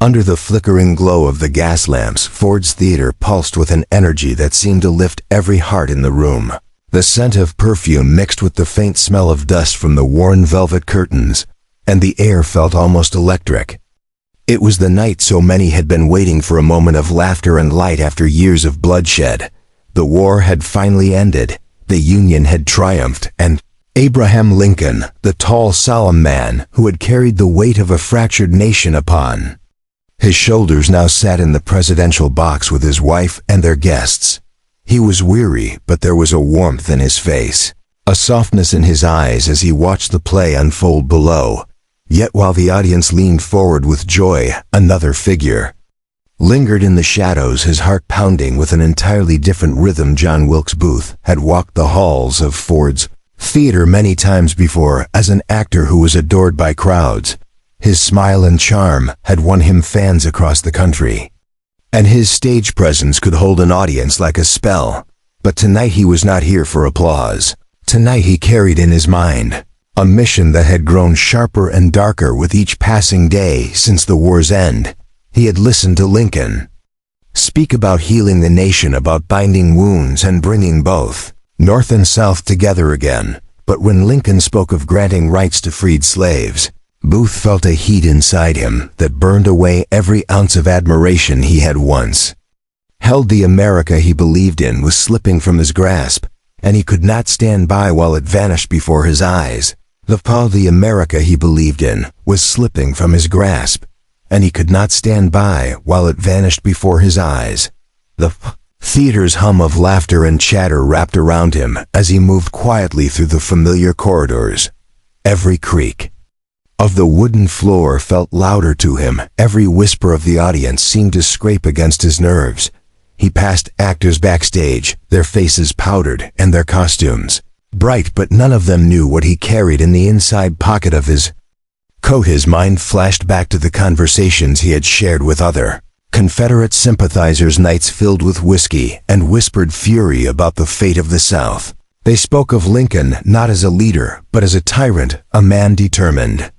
Under the flickering glow of the gas lamps, Ford's theater pulsed with an energy that seemed to lift every heart in the room. The scent of perfume mixed with the faint smell of dust from the worn velvet curtains, and the air felt almost electric. It was the night so many had been waiting for, a moment of laughter and light after years of bloodshed. The war had finally ended, the Union had triumphed, and Abraham Lincoln, the tall, solemn man who had carried the weight of a fractured nation upon his shoulders, now sat in the presidential box with his wife and their guests. He was weary, but there was a warmth in his face, a softness in his eyes as he watched the play unfold below. Yet while the audience leaned forward with joy, another figure lingered in the shadows, his heart pounding with an entirely different rhythm. John Wilkes Booth had walked the halls of Ford's theater many times before as an actor who was adored by crowds. His smile and charm had won him fans across the country, and his stage presence could hold an audience like a spell. But tonight he was not here for applause. Tonight he carried in his mind a mission that had grown sharper and darker with each passing day since the war's end. He had listened to Lincoln speak about healing the nation, about binding wounds and bringing both North and South together again. But when Lincoln spoke of granting rights to freed slaves, Booth felt a heat inside him that burned away every ounce of admiration he had once held. The America he believed in was slipping from his grasp, and he could not stand by while it vanished before his eyes. The America he believed in was slipping from his grasp, and he could not stand by while it vanished before his eyes. The theater's hum of laughter and chatter wrapped around him as he moved quietly through the familiar corridors. Every creak of the wooden floor felt louder to him. Every whisper of the audience seemed to scrape against his nerves. He passed actors backstage, their faces powdered and their costumes bright, but none of them knew what he carried in the inside pocket of his coat. His mind flashed back to the conversations he had shared with other Confederate sympathizers, nights filled with whiskey and whispered fury about the fate of the South. They spoke of Lincoln not as a leader, but as a tyrant, a man determined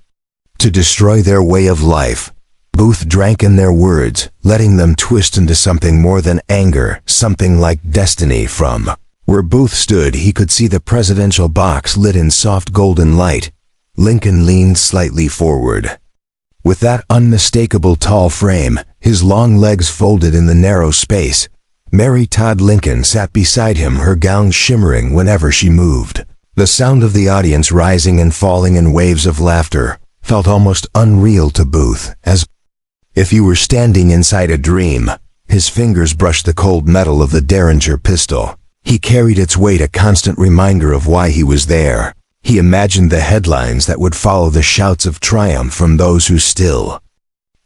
to destroy their way of life. Booth drank in their words, letting them twist into something more than anger, something like destiny. From where Booth stood, he could see the presidential box lit in soft golden light. Lincoln leaned slightly forward. With that unmistakable tall frame, his long legs folded in the narrow space, Mary Todd Lincoln sat beside him, her gown shimmering whenever she moved. The sound of the audience rising and falling in waves of laughter felt almost unreal to Booth, as if he were standing inside a dream. His fingers brushed the cold metal of the Derringer pistol. He carried its weight, a constant reminder of why he was there. He imagined the headlines that would follow, the shouts of triumph from those who still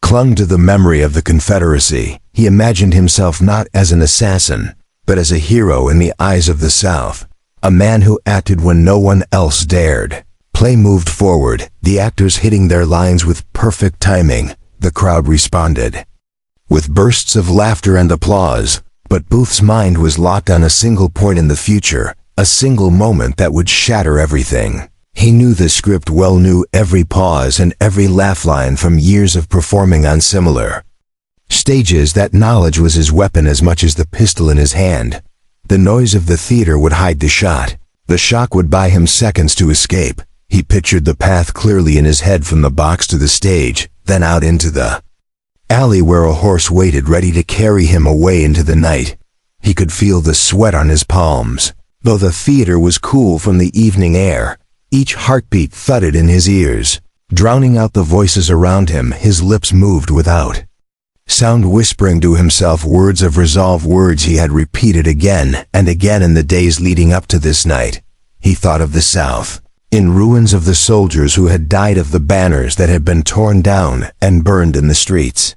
clung to the memory of the Confederacy. He imagined himself not as an assassin, but as a hero in the eyes of the South, a man who acted when no one else dared. Play moved forward, the actors hitting their lines with perfect timing. The crowd responded with bursts of laughter and applause, but Booth's mind was locked on a single point in the future, a single moment that would shatter everything. He knew the script well, knew every pause and every laugh line from years of performing on similar stages. That knowledge was his weapon as much as the pistol in his hand. The noise of the theater would hide the shot. The shock would buy him seconds to escape. He pictured the path clearly in his head, from the box to the stage, then out into the alley where a horse waited ready to carry him away into the night. He could feel the sweat on his palms. Though the theater was cool from the evening air, each heartbeat thudded in his ears, drowning out the voices around him. His lips moved without sound, whispering to himself words of resolve, words he had repeated again and again in the days leading up to this night. He thought of the South, in ruins, of the soldiers who had died, of the banners that had been torn down and burned in the streets.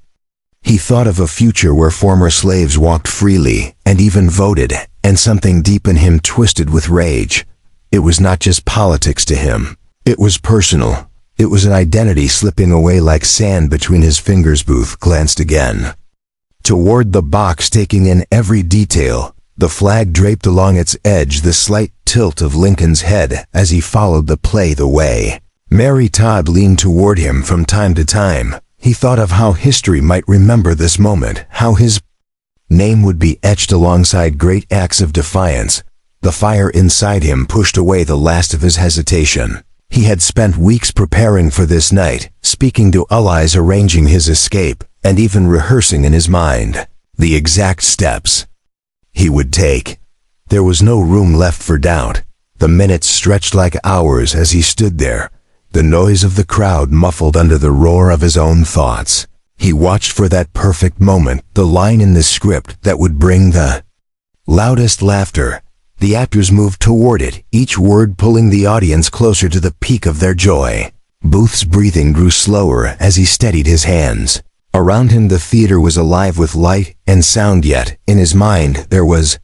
He thought of a future where former slaves walked freely and even voted, and something deep in him twisted with rage. It was not just politics to him. It was personal. It was an identity slipping away like sand between his fingers. Booth glanced again toward the box, taking in every detail. The flag draped along its edge, the slight tilt of Lincoln's head as he followed the play, the way Mary Todd leaned toward him from time to time. He thought of how history might remember this moment, how his name would be etched alongside great acts of defiance. The fire inside him pushed away the last of his hesitation. He had spent weeks preparing for this night, speaking to allies, arranging his escape, and even rehearsing in his mind the exact steps he would take. There was no room left for doubt. The minutes stretched like hours as he stood there, the noise of the crowd muffled under the roar of his own thoughts. He watched for that perfect moment, the line in the script that would bring the loudest laughter. The actors moved toward it, each word pulling the audience closer to the peak of their joy. Booth's breathing grew slower as he steadied his hands. Around him the theater was alive with light and sound, yet in his mind there was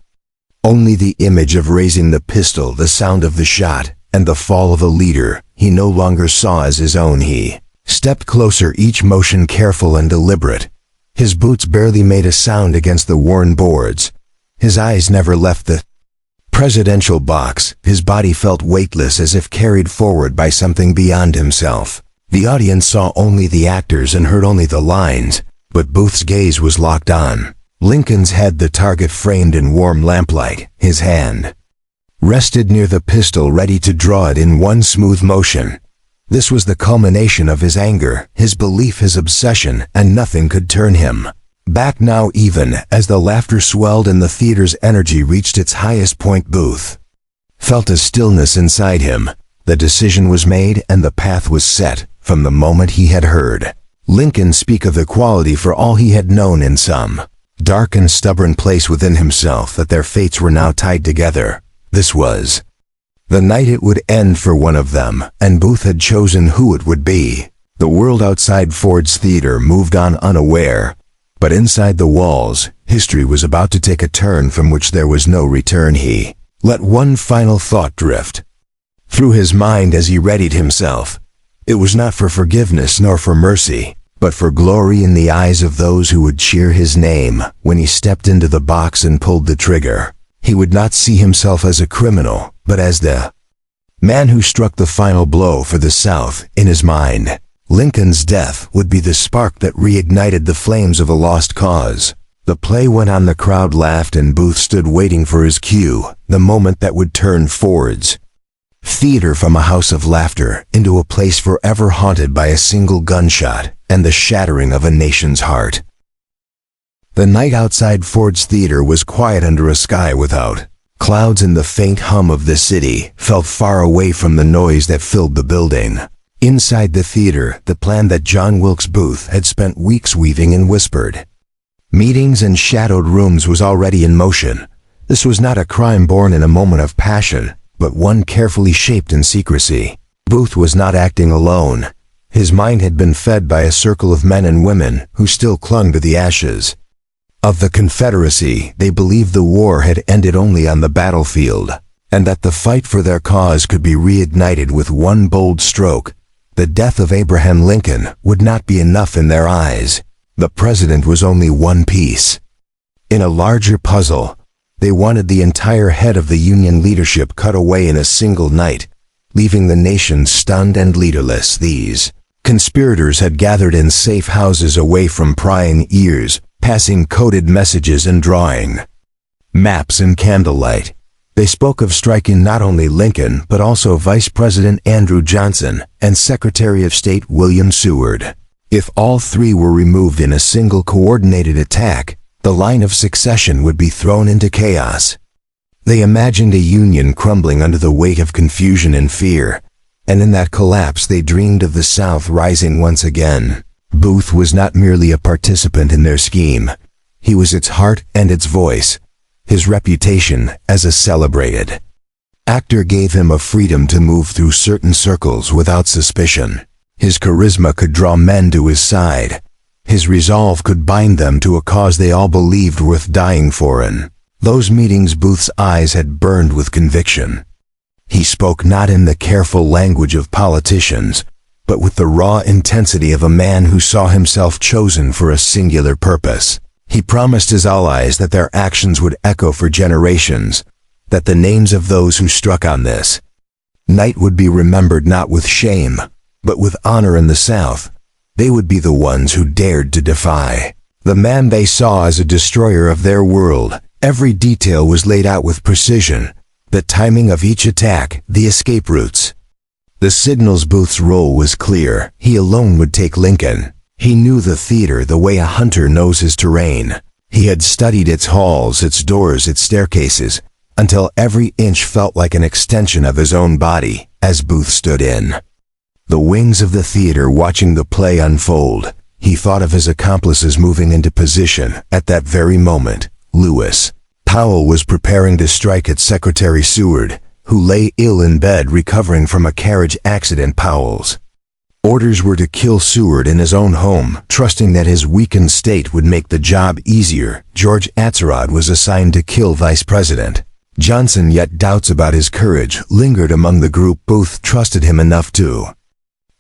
only the image of raising the pistol, the sound of the shot, and the fall of a leader he no longer saw as his own. He stepped closer, each motion careful and deliberate. His boots barely made a sound against the worn boards. His eyes never left the presidential box. His body felt weightless, as if carried forward by something beyond himself. The audience saw only the actors and heard only the lines, but Booth's gaze was locked on Lincoln's head, the target framed in warm lamplight. His hand rested near the pistol, ready to draw it in one smooth motion. This was the culmination of his anger, his belief, his obsession, and nothing could turn him back now. Even as the laughter swelled and the theater's energy reached its highest point, Booth felt a stillness inside him. The decision was made and the path was set. From the moment he had heard Lincoln speak of equality for all, he had known in some dark and stubborn place within himself that their fates were now tied together. This was the night it would end for one of them, and Booth had chosen who it would be. The world outside Ford's Theater moved on unaware, but inside the walls, history was about to take a turn from which there was no return. He let one final thought drift through his mind as he readied himself. It was not for forgiveness nor for mercy, but for glory in the eyes of those who would cheer his name when he stepped into the box and pulled the trigger. He would not see himself as a criminal, but as the man who struck the final blow for the South. In his mind, Lincoln's death would be the spark that reignited the flames of a lost cause. The play went on, the crowd laughed, and Booth stood waiting for his cue, the moment that would turn Ford's Theater from a house of laughter into a place forever haunted by a single gunshot and the shattering of a nation's heart. The night outside Ford's Theater was quiet under a sky without clouds, and the faint hum of the city felt far away from the noise that filled the building. Inside the theater, the plan that John Wilkes Booth had spent weeks weaving in whispered meetings and shadowed rooms was already in motion. This was not a crime born in a moment of passion, but one carefully shaped in secrecy. Booth was not acting alone. His mind had been fed by a circle of men and women who still clung to the ashes of the Confederacy. They believed the war had ended only on the battlefield, and that the fight for their cause could be reignited with one bold stroke. The death of Abraham Lincoln would not be enough in their eyes. The president was only one piece in a larger puzzle. They wanted the entire head of the Union leadership cut away in a single night, leaving the nation stunned and leaderless. These conspirators had gathered in safe houses away from prying ears, passing coded messages and drawing maps in candlelight. They spoke of striking not only Lincoln but also Vice President Andrew Johnson and Secretary of State William Seward. If all three were removed in a single coordinated attack, the line of succession would be thrown into chaos. They imagined a union crumbling under the weight of confusion and fear, and in that collapse they dreamed of the South rising once again. Booth was not merely a participant in their scheme. He was its heart and its voice. His reputation as a celebrated actor gave him a freedom to move through certain circles without suspicion. His charisma could draw men to his side. His resolve could bind them to a cause they all believed worth dying for. In those meetings, Booth's eyes had burned with conviction. He spoke not in the careful language of politicians, but with the raw intensity of a man who saw himself chosen for a singular purpose. He promised his allies that their actions would echo for generations, that the names of those who struck on this night would be remembered not with shame, but with honor in the South. They would be the ones who dared to defy. The man they saw as a destroyer of their world. Every detail was laid out with precision. The timing of each attack, the escape routes. The signals booth's role was clear. He alone would take Lincoln. He knew the theater the way a hunter knows his terrain. He had studied its halls, its doors, its staircases, until every inch felt like an extension of his own body as Booth stood in the wings of the theater watching the play unfold. He thought of his accomplices moving into position. At that very moment, Lewis Powell was preparing to strike at Secretary Seward, who lay ill in bed recovering from a carriage accident. Powell's orders were to kill Seward in his own home, trusting that his weakened state would make the job easier. George Atzerodt was assigned to kill Vice President Johnson, yet doubts about his courage lingered among the group. Booth trusted him enough to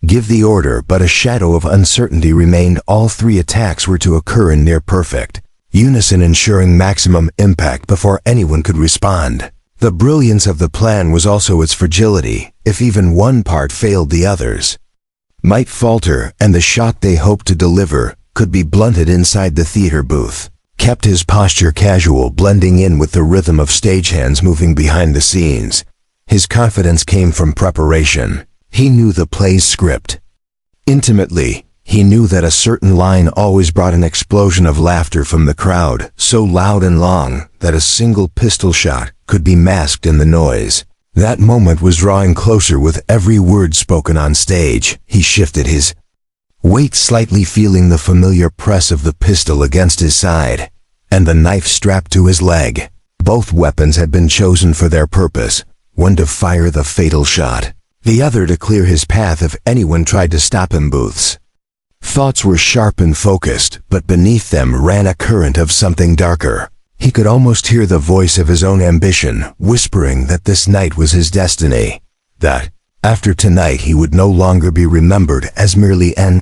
give the order, but a shadow of uncertainty remained. All three attacks were to occur in near-perfect unison, ensuring maximum impact before anyone could respond. The brilliance of the plan was also its fragility. If even one part failed, the others might falter, and the shot they hoped to deliver could be blunted inside the theater. Booth kept his posture casual, blending in with the rhythm of stagehands moving behind the scenes. His confidence came from preparation. He knew the play's script intimately. He knew that a certain line always brought an explosion of laughter from the crowd, so loud and long that a single pistol shot could be masked in the noise. That moment was drawing closer with every word spoken on stage. He shifted his weight slightly, feeling the familiar press of the pistol against his side, and the knife strapped to his leg. Both weapons had been chosen for their purpose, one to fire the fatal shot, the other to clear his path if anyone tried to stop him. Booth's thoughts were sharp and focused, but beneath them ran a current of something darker. He could almost hear the voice of his own ambition, whispering that this night was his destiny, that after tonight he would no longer be remembered as merely an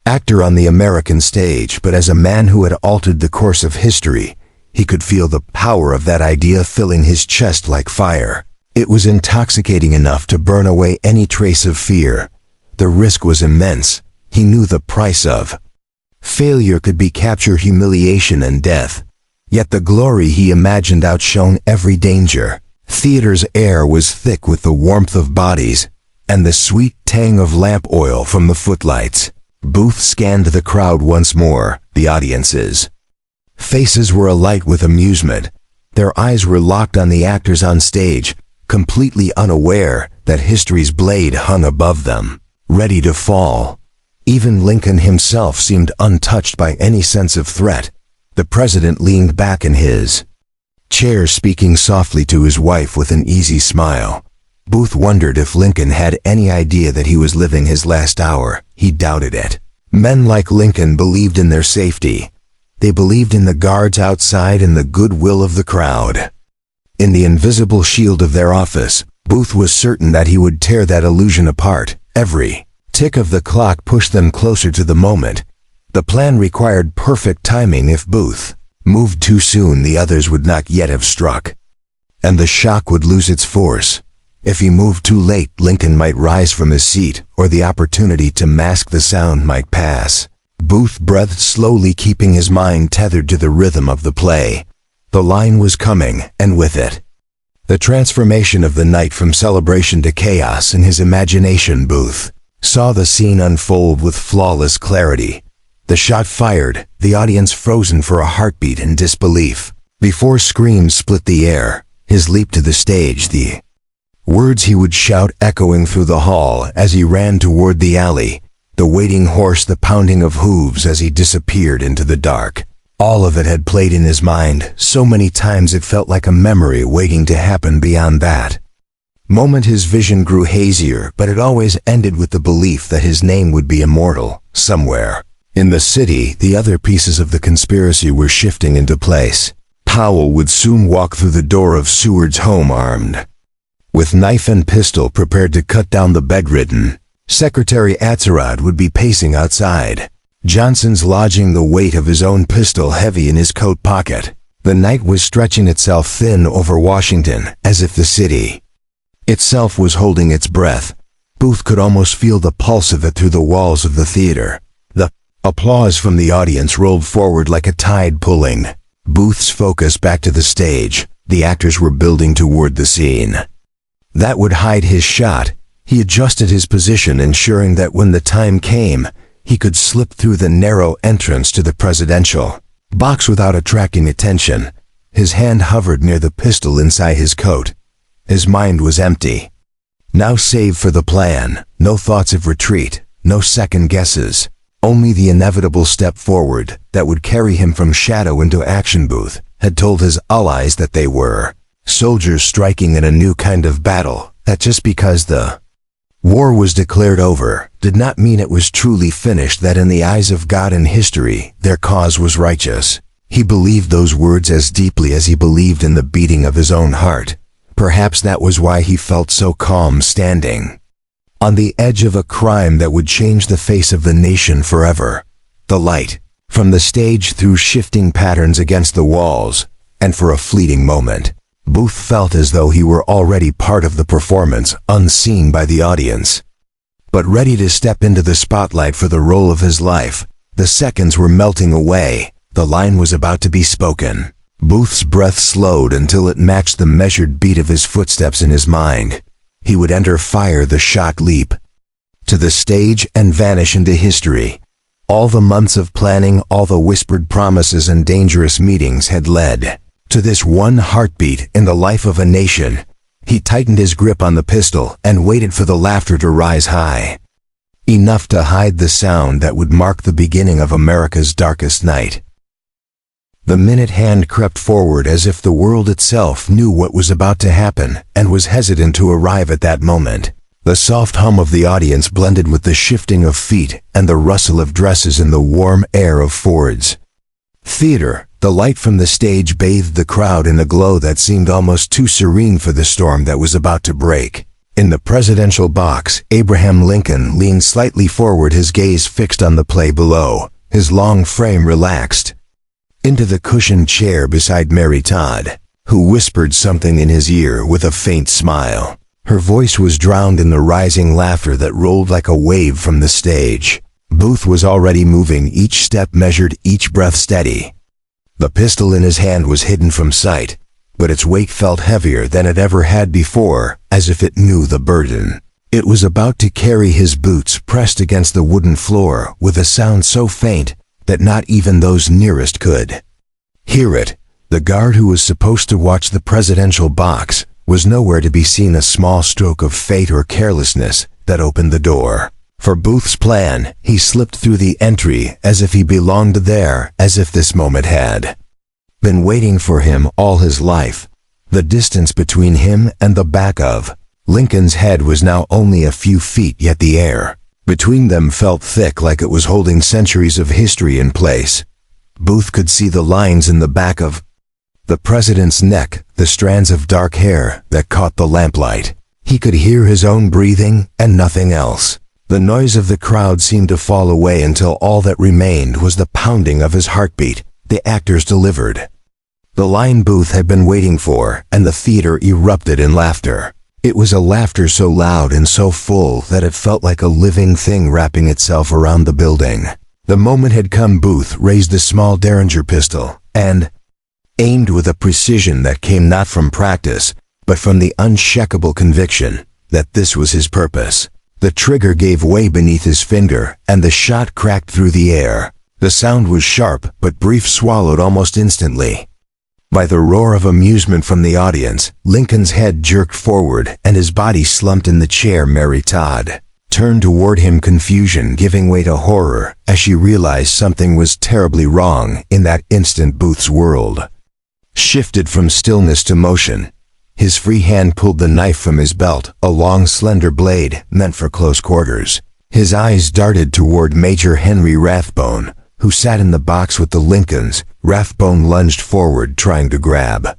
actor on the American stage, but as a man who had altered the course of history. He could feel the power of that idea filling his chest like fire. It was intoxicating enough to burn away any trace of fear. The risk was immense. He knew the price of failure could be capture, humiliation, and death. Yet the glory he imagined outshone every danger. Theater's air was thick with the warmth of bodies and the sweet tang of lamp oil from the footlights. Booth scanned the crowd once more. The audience's faces were alight with amusement. Their eyes were locked on the actors on stage, completely unaware that history's blade hung above them, ready to fall. Even Lincoln himself seemed untouched by any sense of threat. The president leaned back in his chair, speaking softly to his wife with an easy smile. Booth wondered if Lincoln had any idea that he was living his last hour. He doubted it. Men like Lincoln believed in their safety. They believed in the guards outside and the goodwill of the crowd. In the invisible shield of their office, Booth was certain that he would tear that illusion apart. Every tick of the clock pushed them closer to the moment. The plan required perfect timing. If Booth moved too soon, the others would not yet have struck, and the shock would lose its force. If he moved too late, Lincoln might rise from his seat, or the opportunity to mask the sound might pass. Booth breathed slowly, keeping his mind tethered to the rhythm of the play. The line was coming, and with it, the transformation of the night from celebration to chaos. In his imagination, Booth saw the scene unfold with flawless clarity. The shot fired, the audience frozen for a heartbeat in disbelief. Before screams split the air, his leap to the stage, the words he would shout echoing through the hall as he ran toward the alley, the waiting horse, the pounding of hooves as he disappeared into the dark. All of it had played in his mind so many times it felt like a memory waiting to happen. Beyond that moment his vision grew hazier, but it always ended with the belief that his name would be immortal. Somewhere in the city, the other pieces of the conspiracy were shifting into place. Powell would soon walk through the door of Seward's home armed with knife and pistol, prepared to cut down the bedridden. Secretary Atzerodt would be pacing outside, Johnson's lodging the weight of his own pistol heavy in his coat pocket. The night was stretching itself thin over Washington, as if the city itself was holding its breath. Booth could almost feel the pulse of it through the walls of the theater. Applause from the audience rolled forward like a tide pulling Booth's focus back to the stage. The actors were building toward the scene that would hide his shot. He adjusted his position, ensuring that when the time came, he could slip through the narrow entrance to the presidential box without attracting attention. His hand hovered near the pistol inside his coat. His mind was empty, now save for the plan. No thoughts of retreat, no second guesses, only the inevitable step forward that would carry him from shadow into action. Booth had told his allies that they were soldiers striking in a new kind of battle, that just because the war was declared over did not mean it was truly finished, that in the eyes of God and history, their cause was righteous. He believed those words as deeply as he believed in the beating of his own heart. Perhaps that was why he felt so calm, standing on the edge of a crime that would change the face of the nation forever. The light from the stage threw shifting patterns against the walls, and for a fleeting moment, Booth felt as though he were already part of the performance, unseen by the audience, but ready to step into the spotlight for the role of his life. The seconds were melting away. The line was about to be spoken. Booth's breath slowed until it matched the measured beat of his footsteps in his mind. He would enter, fire the shot, leap to the stage, and vanish into history. All the months of planning, all the whispered promises and dangerous meetings had led to this one heartbeat in the life of a nation. He tightened his grip on the pistol and waited for the laughter to rise high, enough to hide the sound that would mark the beginning of America's darkest night. The minute hand crept forward as if the world itself knew what was about to happen and was hesitant to arrive at that moment. The soft hum of the audience blended with the shifting of feet and the rustle of dresses in the warm air of Ford's theater. The light from the stage bathed the crowd in a glow that seemed almost too serene for the storm that was about to break. In the presidential box, Abraham Lincoln leaned slightly forward, his gaze fixed on the play below. His long frame relaxed into the cushioned chair beside Mary Todd, who whispered something in his ear with a faint smile. Her voice was drowned in the rising laughter that rolled like a wave from the stage. Booth was already moving, each step measured, each breath steady. The pistol in his hand was hidden from sight, but its weight felt heavier than it ever had before, as if it knew the burden it was about to carry. His boots pressed against the wooden floor with a sound so faint that not even those nearest could hear it. The guard who was supposed to watch the presidential box was nowhere to be seen, a small stroke of fate or carelessness that opened the door for Booth's plan. He slipped through the entry as if he belonged there, as if this moment had been waiting for him all his life. The distance between him and the back of Lincoln's head was now only a few feet, yet the air between them felt thick, like it was holding centuries of history in place. Booth could see the lines in the back of the president's neck, the strands of dark hair that caught the lamplight. He could hear his own breathing and nothing else. The noise of the crowd seemed to fall away until all that remained was the pounding of his heartbeat. The actors delivered the line Booth had been waiting for, and the theater erupted in laughter. It was a laughter so loud and so full that it felt like a living thing wrapping itself around the building. The moment had come. Booth raised the small Derringer pistol and aimed with a precision that came not from practice, but from the unshakable conviction that this was his purpose. The trigger gave way beneath his finger, and the shot cracked through the air. The sound was sharp, but brief, swallowed almost instantly by the roar of amusement from the audience. Lincoln's head jerked forward, and his body slumped in the chair. Mary Todd turned toward him, confusion giving way to horror as she realized something was terribly wrong. In that instant, Booth's world shifted from stillness to motion. His free hand pulled the knife from his belt, a long, slender blade meant for close quarters. His eyes darted toward Major Henry Rathbone, who sat in the box with the Lincolns. Rathbone lunged forward, trying to grab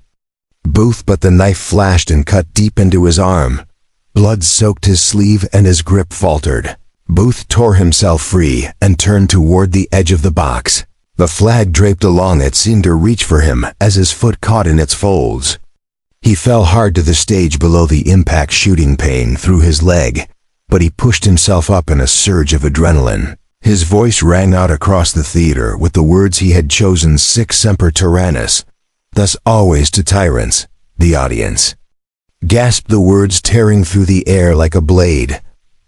Booth, but the knife flashed and cut deep into his arm. Blood soaked his sleeve and his grip faltered. Booth tore himself free and turned toward the edge of the box. The flag draped along it seemed to reach for him as his foot caught in its folds. He fell hard to the stage below, the impact shooting pain through his leg, but he pushed himself up in a surge of adrenaline. His voice rang out across the theater with the words he had chosen: Sic semper tyrannis, thus always to tyrants. The audience gasped the words, tearing through the air like a blade.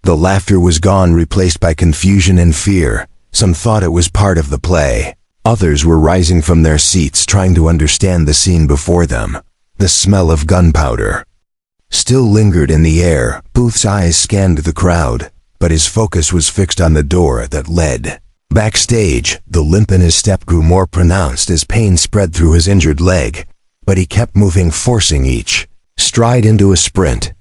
The laughter was gone, replaced by confusion and fear. Some thought it was part of the play. Others were rising from their seats, trying to understand the scene before them. The smell of gunpowder still lingered in the air. Booth's eyes scanned the crowd, but his focus was fixed on the door that led backstage. The limp in his step grew more pronounced as pain spread through his injured leg, but he kept moving, forcing each stride into a sprint.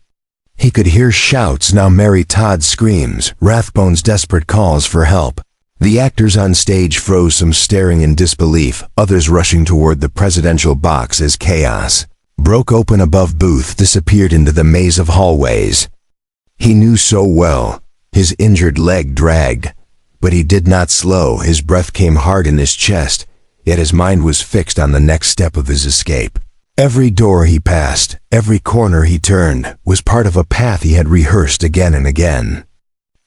He could hear shouts now, Mary Todd's screams, Rathbone's desperate calls for help. The actors on stage froze, some staring in disbelief, others rushing toward the presidential box as chaos broke open above. Booth disappeared into the maze of hallways he knew so well. His injured leg dragged, but he did not slow. His breath came hard in his chest, yet his mind was fixed on the next step of his escape. Every door he passed, every corner he turned, was part of a path he had rehearsed again and again.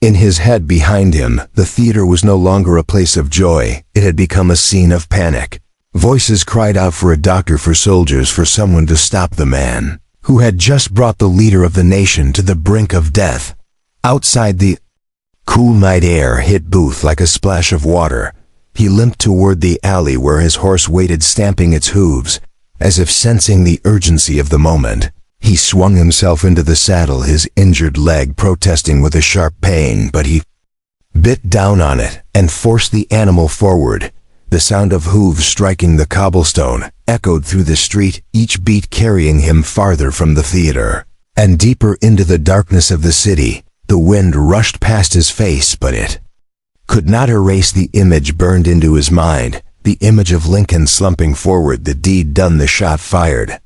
In his head behind him, the theater was no longer a place of joy. It had become a scene of panic. Voices cried out for a doctor, for soldiers, for someone to stop the man who had just brought the leader of the nation to the brink of death. Outside, the cool night air hit Booth like a splash of water. He limped toward the alley where his horse waited, stamping its hooves, as if sensing the urgency of the moment. He swung himself into the saddle, his injured leg protesting with a sharp pain, but he bit down on it and forced the animal forward. The sound of hooves striking the cobblestone echoed through the street, each beat carrying him farther from the theater and deeper into the darkness of the city. The wind rushed past his face, but it could not erase the image burned into his mind. The image of Lincoln slumping forward, the deed done, the shot fired.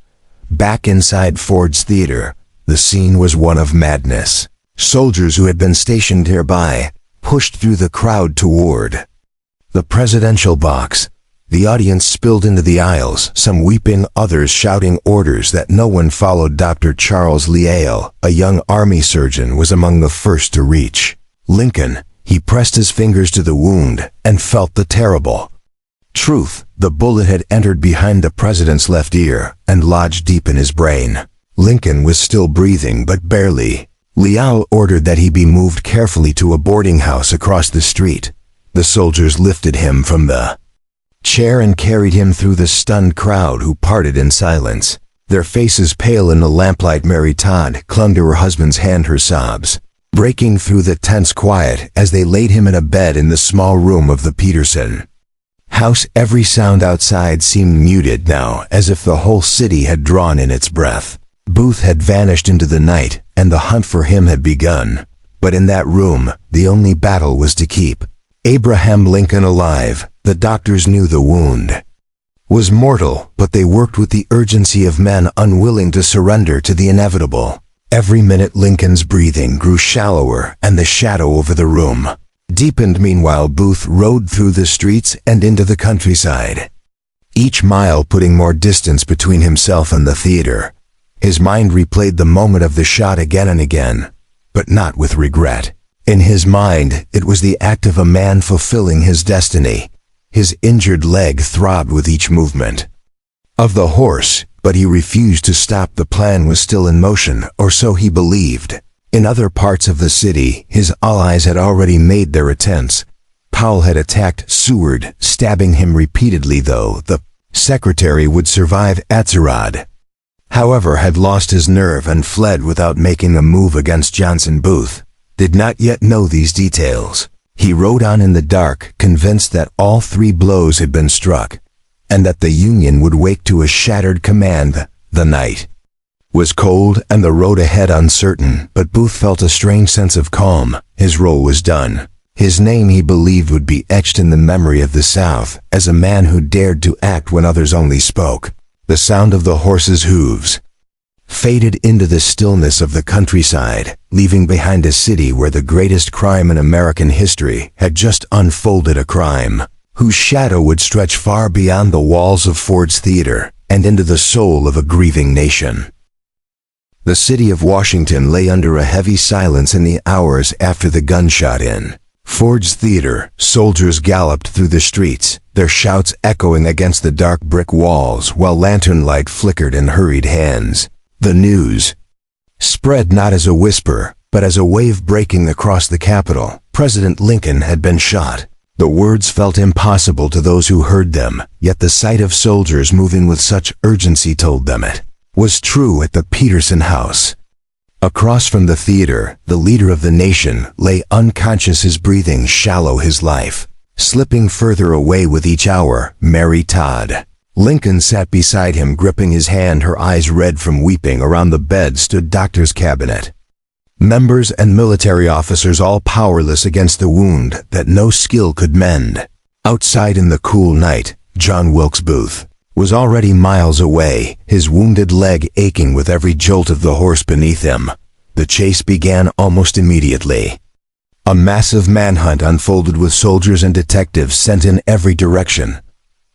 Back inside Ford's theater, the scene was one of madness. Soldiers who had been stationed nearby pushed through the crowd toward the presidential box. The audience spilled into the aisles, some weeping, others shouting orders that no one followed. Dr. Charles Leale, a young army surgeon, was among the first to reach Lincoln. He pressed his fingers to the wound and felt the terrible truth. The bullet had entered behind the president's left ear and lodged deep in his brain. Lincoln was still breathing, but barely. Leal ordered that he be moved carefully to a boarding house across the street. The soldiers lifted him from the chair and carried him through the stunned crowd, who parted in silence, their faces pale in the lamplight. Mary Todd clung to her husband's hand, her sobs breaking through the tense quiet as they laid him in a bed in the small room of the Peterson house. Every sound outside seemed muted now, as if the whole city had drawn in its breath. Booth had vanished into the night, and the hunt for him had begun. But in that room, the only battle was to keep Abraham Lincoln alive. The doctors knew the wound was mortal, but they worked with the urgency of men unwilling to surrender to the inevitable. Every minute Lincoln's breathing grew shallower, and the shadow over the room deepened. Meanwhile, Booth rode through the streets and into the countryside, each mile putting more distance between himself and the theater. His mind replayed the moment of the shot again and again, but not with regret. In his mind, it was the act of a man fulfilling his destiny. His injured leg throbbed with each movement of the horse, but he refused to stop. The plan was still in motion, or so he believed. In other parts of the city, his allies had already made their attempts. Powell had attacked Seward, stabbing him repeatedly, though the secretary would survive. Atzerodt, however, had lost his nerve and fled without making a move against Johnson. Booth did not yet know these details. He rode on in the dark, convinced that all three blows had been struck, and that the Union would wake to a shattered command. The night was cold and the road ahead uncertain, but Booth felt a strange sense of calm. His role was done. His name, he believed, would be etched in the memory of the South as a man who dared to act when others only spoke. The sound of the horses' hooves faded into the stillness of the countryside, leaving behind a city where the greatest crime in American history had just unfolded, a crime whose shadow would stretch far beyond the walls of Ford's theater and into the soul of a grieving nation. The city of Washington lay under a heavy silence in the hours after the gunshot. In Ford's Theater, soldiers galloped through the streets, their shouts echoing against the dark brick walls while lantern light flickered in hurried hands. The news spread not as a whisper, but as a wave breaking across the Capitol. President Lincoln had been shot. The words felt impossible to those who heard them, yet the sight of soldiers moving with such urgency told them it was true at the Peterson House. Across from the theater, the leader of the nation lay unconscious, his breathing shallow, his life slipping further away with each hour. Mary Todd Lincoln sat beside him, gripping his hand, her eyes red from weeping. Around the bed stood doctor's cabinet, members and military officers, all powerless against the wound that no skill could mend. Outside in the cool night, John Wilkes Booth was already miles away, his wounded leg aching with every jolt of the horse beneath him. The chase began almost immediately. A massive manhunt unfolded with soldiers and detectives sent in every direction.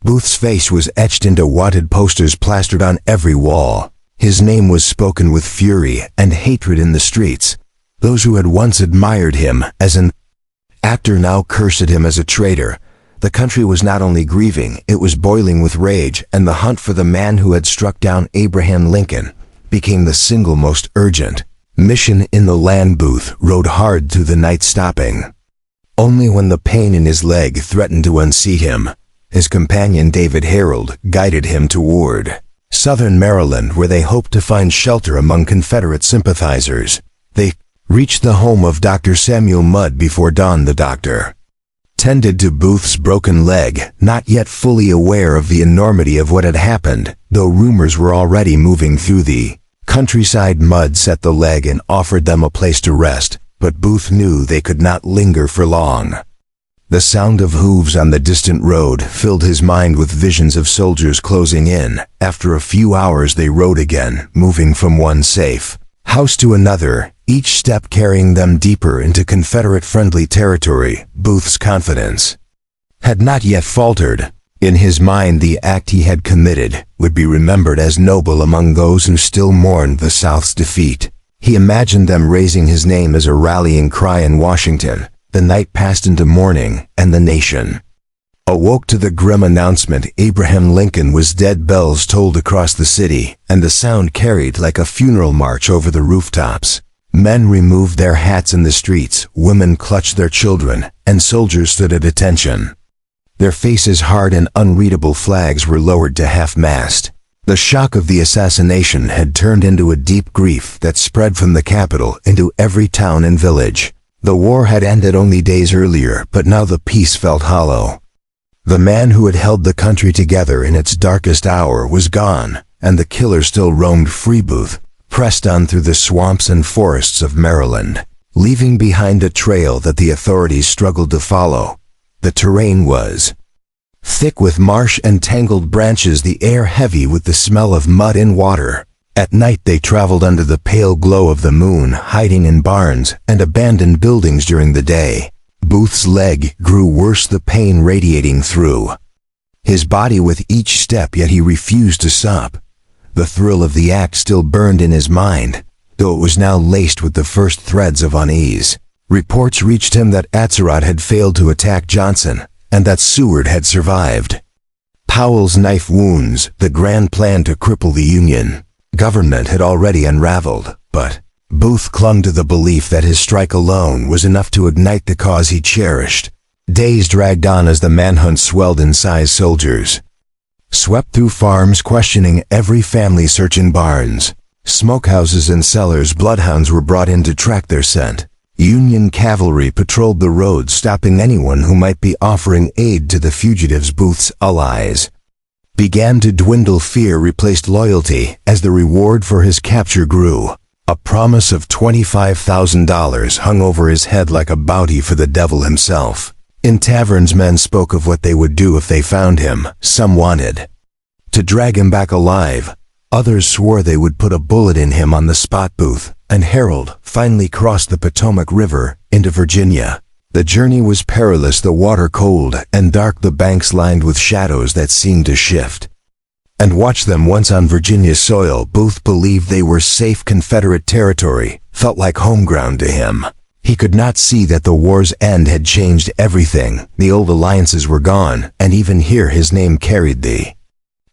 Booth's face was etched into wanted posters plastered on every wall. His name was spoken with fury and hatred in the streets. Those who had once admired him as an actor now cursed him as a traitor. The country was not only grieving, it was boiling with rage, and the hunt for the man who had struck down Abraham Lincoln became the single most urgent mission in the land. Booth rode hard through the night, stopping only when the pain in his leg threatened to unseat him. His companion David Harold guided him toward southern Maryland, where they hoped to find shelter among Confederate sympathizers. They reached the home of Dr. Samuel Mudd before dawn. The doctor tended to Booth's broken leg, not yet fully aware of the enormity of what had happened, though rumors were already moving through the countryside. Mudd set the leg and offered them a place to rest, but Booth knew they could not linger for long. The sound of hooves on the distant road filled his mind with visions of soldiers closing in. After a few hours they rode again, moving from one safe house to another, each step carrying them deeper into Confederate-friendly territory. Booth's confidence had not yet faltered. In his mind, the act he had committed would be remembered as noble among those who still mourned the South's defeat. He imagined them raising his name as a rallying cry in Washington. The night passed into morning, and the nation awoke to the grim announcement Abraham Lincoln was dead. Bells tolled across the city, and the sound carried like a funeral march over the rooftops. Men removed their hats in the streets, women clutched their children, and soldiers stood at attention. Their faces hard and unreadable, flags were lowered to half-mast. The shock of the assassination had turned into a deep grief that spread from the capital into every town and village. The war had ended only days earlier, but now the peace felt hollow. The man who had held the country together in its darkest hour was gone, and the killer still roamed free. Booth pressed on through the swamps and forests of Maryland, leaving behind a trail that the authorities struggled to follow. The terrain was thick with marsh and tangled branches, the air heavy with the smell of mud and water. At night they traveled under the pale glow of the moon, hiding in barns and abandoned buildings during the day. Booth's leg grew worse, the pain radiating through his body with each step, yet he refused to stop. The thrill of the act still burned in his mind, though it was now laced with the first threads of unease. Reports reached him that Atzerodt had failed to attack Johnson, and that Seward had survived Powell's knife wounds. The grand plan to cripple the Union government had already unraveled, but Booth clung to the belief that his strike alone was enough to ignite the cause he cherished. Days dragged on as the manhunt swelled in size. Soldiers swept through farms, questioning every family, searching barns, smokehouses and cellars. Bloodhounds were brought in to track their scent. Union cavalry patrolled the roads, stopping anyone who might be offering aid to the fugitives. Booth's allies began to dwindle. Fear replaced loyalty as the reward for his capture grew. A promise of $25,000 hung over his head like a bounty for the devil himself. In taverns, men spoke of what they would do if they found him. Some wanted to drag him back alive. Others swore they would put a bullet in him on the spot. Booth and Harold finally crossed the Potomac River into Virginia. The journey was perilous, the water cold and dark, the banks lined with shadows that seemed to shift and watch them. Once on Virginia soil, Booth believed they were safe. Confederate territory felt like home ground to him. He could not see that the war's end had changed everything. The old alliances were gone, and even here his name carried the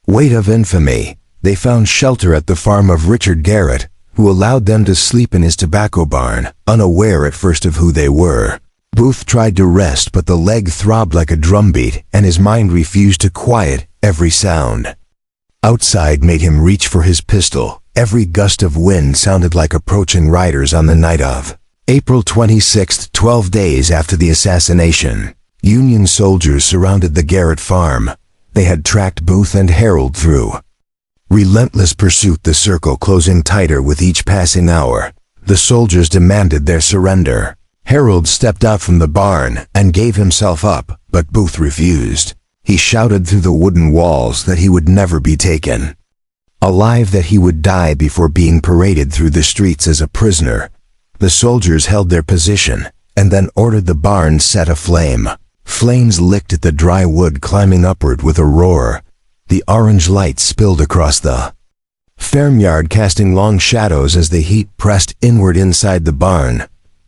weight of infamy. They found shelter at the farm of Richard Garrett, who allowed them to sleep in his tobacco barn, unaware at first of who they were. Booth tried to rest, but the leg throbbed like a drumbeat, and his mind refused to quiet every sound outside made him reach for his pistol. Every gust of wind sounded like approaching riders on the night of April 26th, 12 days after the assassination. Union soldiers surrounded the Garrett farm. They had tracked Booth and Harold through relentless pursuit, the circle closing tighter with each passing hour. The soldiers demanded their surrender. Harold stepped out from the barn and gave himself up, but Booth refused. He shouted through the wooden walls that he would never be taken alive, that he would die before being paraded through the streets as a prisoner. The soldiers held their position and then ordered the barn set aflame. Flames licked at the dry wood, climbing upward with a roar. The orange light spilled across the farmyard, casting long shadows as the heat pressed inward inside the barn.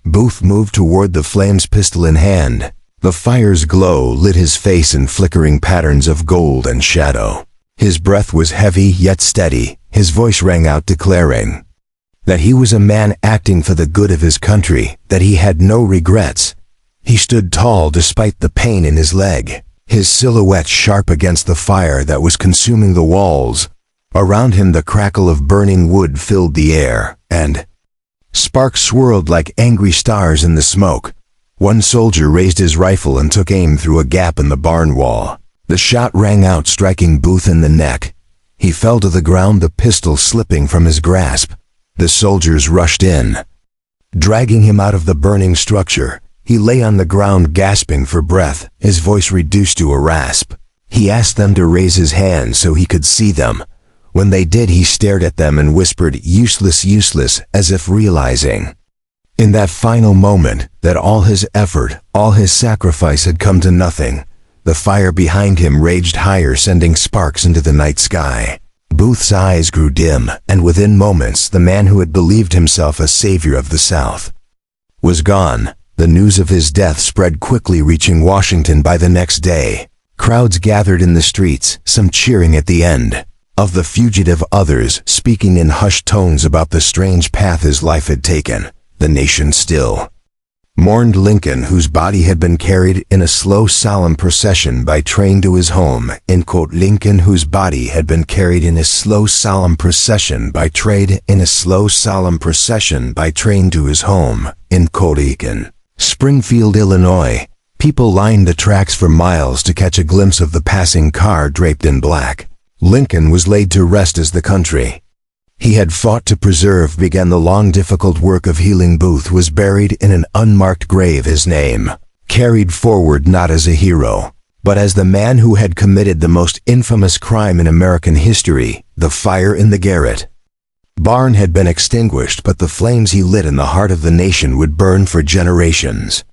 Booth moved toward the flames, pistol in hand. The fire's glow lit his face in flickering patterns of gold and shadow. His breath was heavy yet steady. His voice rang out, declaring that he was a man acting for the good of his country, that he had no regrets. He stood tall despite the pain in his leg, his silhouette sharp against the fire that was consuming the walls. Around him the crackle of burning wood filled the air, and sparks swirled like angry stars in the smoke. One soldier raised his rifle and took aim through a gap in the barn wall. The shot rang out, striking Booth in the neck. He fell to the ground, the pistol slipping from his grasp. The soldiers rushed in, dragging him out of the burning structure. He lay on the ground, gasping for breath, his voice reduced to a rasp. He asked them to raise his hands so he could see them. When they did, he stared at them and whispered, "Useless, useless," as if realizing in that final moment that all his effort, all his sacrifice had come to nothing. The fire behind him raged higher, sending sparks into the night sky. Booth's eyes grew dim, and within moments the man who had believed himself a savior of the South was gone. The news of his death spread quickly, reaching Washington by the next day. Crowds gathered in the streets, some cheering at the end of the fugitive, others speaking in hushed tones about the strange path his life had taken. The nation still mourned Lincoln, whose body had been carried in a slow, solemn procession by train to his home. Lincoln, whose body had been carried in a slow, solemn procession by train to his home. Lincoln. Springfield, Illinois. People lined the tracks for miles to catch a glimpse of the passing car draped in black. Lincoln was laid to rest as the country he had fought to preserve began the long, difficult work of healing. Booth was buried in an unmarked grave, his name carried forward not as a hero, but as the man who had committed the most infamous crime in American history. The fire in the Garrett barn had been extinguished, but the flames he lit in the heart of the nation would burn for generations.